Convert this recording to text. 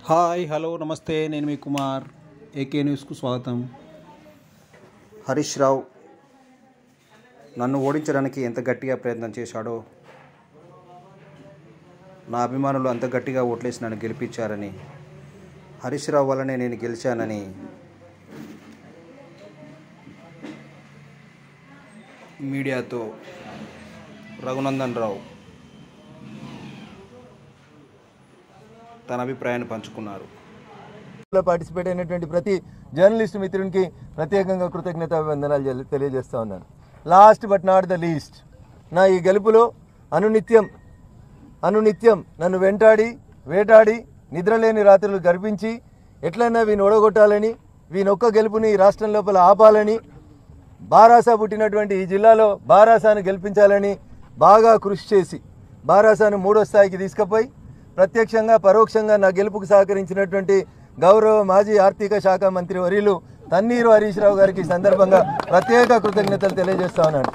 Hi hello నమస్తే, నేను మీ Kumar. AK న్యూస్కు స్వాగతం. హరీష్ రావు నన్ను ఓడించడానికి ఎంత గట్టిగా ప్రయత్నం చేశాడో, నా అభిమానులు అంత గట్టిగా ఓట్లేసి నన్ను గెలిపించారని, హరీష్ రావు వల్లనే నేను గెలిచానని మీడియాతో రఘునందన్ రావు తన అభిప్రాయాన్ని పంచుకున్నారు. పార్టిసిపేట్ అయినటువంటి ప్రతి జర్నలిస్ట్ మిత్రునికి ప్రత్యేకంగా కృతజ్ఞతాభివందనాలు తెలియజేస్తా ఉన్నాను. Last but not the least, నా ఈ గెలుపులో అనునిత్యం నన్ను వేటాడి నిద్రలేని రాత్రులు గర్పించి ఎట్లయినా వీని ఓడగొట్టాలని, వీనొక్క గెలుపుని ఈ రాష్ట్రం లోపల ఆపాలని, బారాసా పుట్టినటువంటి ఈ జిల్లాలో బారాసాను గెలిపించాలని బాగా కృషి చేసి బారాసాను 3వ స్థాయికి తీసుకుపోయి ప్రత్యక్షంగా పరోక్షంగా నా గెలుపుకు సహకరించినటువంటి గౌరవ మాజీ ఆర్థిక శాఖ మంత్రి వర్యులు తన్నీరు హరీష్ రావు గారికి సందర్భంగా ప్రత్యేక కృతజ్ఞతలు తెలియజేస్తా ఉన్నాను.